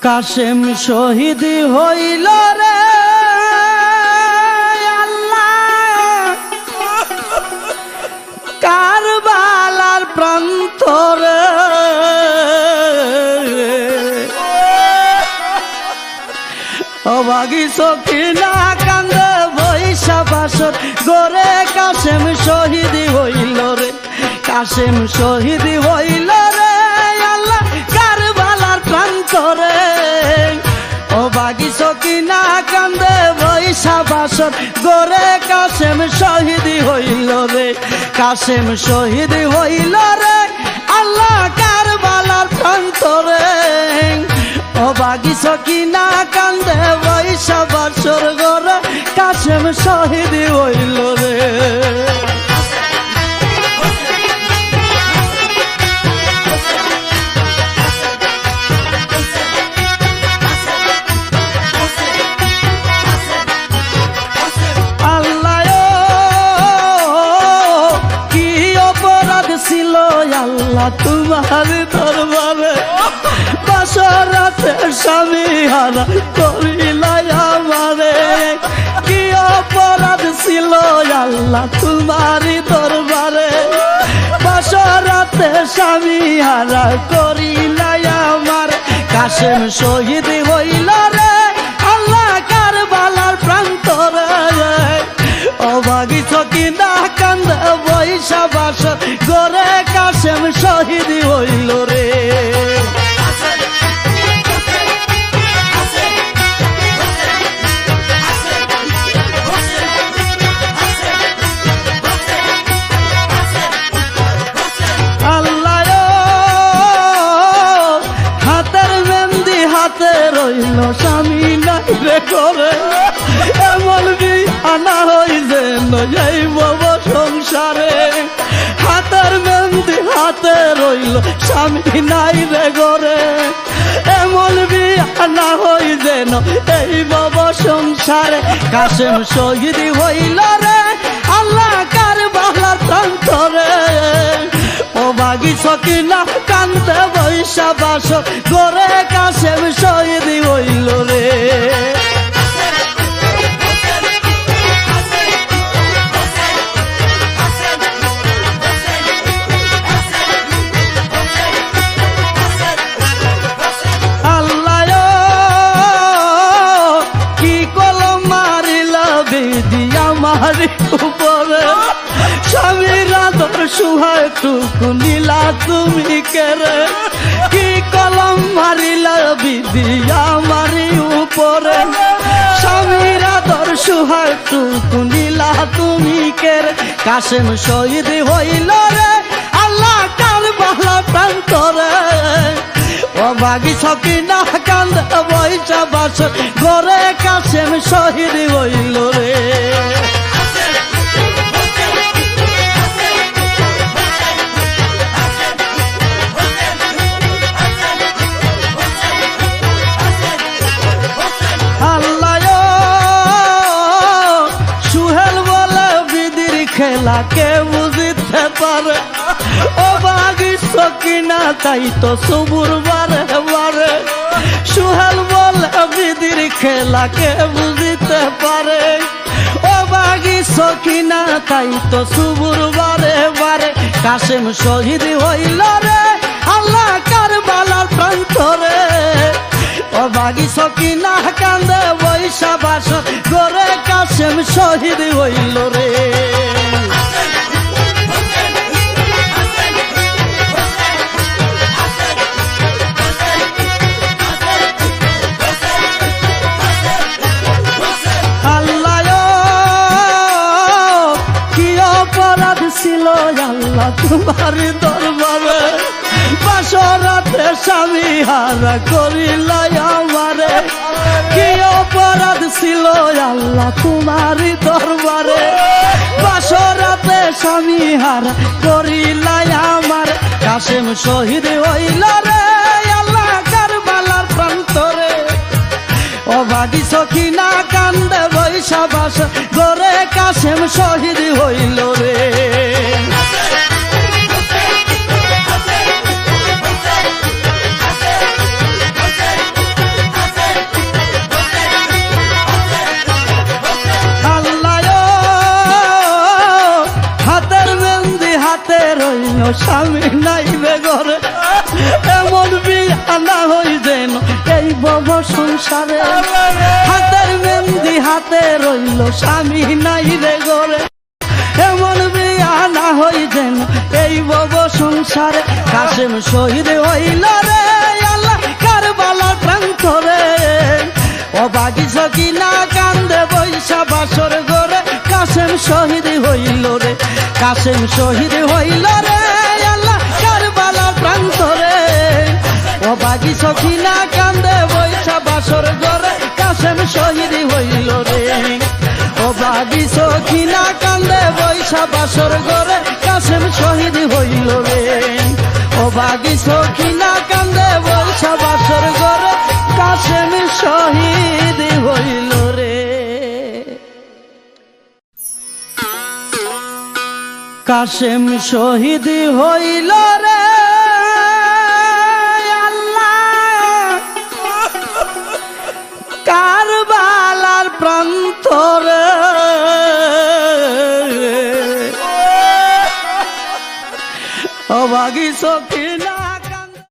কাশেম শহীদ হইল রে আল্লাহ কারবালার প্রান্তরে অভাগী সখিনা কান্দে বৈশা বাসর গোরে কাশেম শহীদ হইল রে কাশেম শহীদ হইল রে আল্লাহ কারবালার প্রান্তরে অভাগী সখিনা কান্দে বৈশা বাসর গোরে কাশেম শহীদ হইল রে কাশেম শহীদ হইল রে আল্লাহ কারবালার প্রান্তরে অভাগী সখিনা কান্দে বৈশা বাসর গোরে কাশেম শহীদ হইল রে আল্লাহ তোমার দরবারে বাসরাতে স্বামী হারা করিলাই আমারে কি অপরাধ ছিল আল্লাহ তোমার দরবারে বাসরাতে স্বামী হারা করিলাই আমার কাশেম শহীদ হইল রে আল্লাহ কারবালার প্রান্তরে অভাগী সখিনা কান্দে বৈশা বাসর গোরে কাশেম শহীদ হইল রে আল্লাহ হাতের মেহেন্দি হাতে রইল স্বামী নাই রে করে এমন বিহানা হইছে এই বব সংসারে হাতের মেহেন্দি হাতে রইল স্বামী নাই রে ঘরে এমন বিহানা হইছে এই বব সংসারে কাশেম শহীদ হইল রে আল্লাহ কারবালার প্রান্তরে অভাগী সখিনা কান্দে বৈশা বাসর গোরে কাশেম শহীদ হইল রে উপরে স্বামীর আদর সুহায় টুকু নীলা তুমি কেরে কি কলম মারিলা বিধি আমারি উপরে স্বামীর আদর সুহায় টুকু নীলা তুমি কেরে কাশেম শহীদ হইল রে আল্লাহ কারবালার প্রান্তরে অভাগী সখিনা কান্দে বৈশা বাসর গোরে কাশেম শহীদ হইল রে খেলা কে বুঝিতে পারে অভাগী সখিনা তাই তো সবুর বারে বারে সুহেল বলে বিদির খেলা কে বুঝিতে পারে অভাগী সখিনা তাই তো সবুর বারে বারে কাশেম শহীদ হইল রে আল্লাহ কারবালার প্রান্তরে অভাগী সখিনা কান্দে বৈশা বাসর গোরে কাশেম শহীদ হইল রে ছিল আল্লাহ তোমার দরবারে বাসরাতে স্বামী হারা করিলাই আমারে কি অপরাধ ছিল আল্লাহ তোমার দরবারে বাসরাতে স্বামী হারা করিলাই আমার কাশেম শহীদ হইল রে আল্লাহ কারবালার প্রান্তরে অভাগী সখিনা কান্দে বৈশা বাসর গোরে কাশেম শহীদ হইল রে সংসারে হাতের মেহেন্দি হাতে রইল স্বামী নাই রে গোরে এমন বিয়া না হই যেন এই বব সংসারে কাশেম শহীদ হইল রে আল্লাহ কারবালার প্রান্তরে ও বাগিস কি না কান্দে বৈশা বাসর গোরে কাশেম শহীদ হইল রে কাশেম শহীদ হইল রে আল্লাহ কারবালার প্রান্তরে ও বাগিস কি না কান্দে বৈশা বাসর গোরে কাশেম শহীদ হইল রে ও বাগিস কি না কান্দে বৈশা বাসর গোরে কাশেম শহীদ হইল রে ও বাগিস কি না কান্দে বৈশা বাসর গোরে কাশেম শহীদ হইল রে কাশেম শহীদ হইল রে আল্লাহ কারবালার প্রান্তরে অবাগি সখী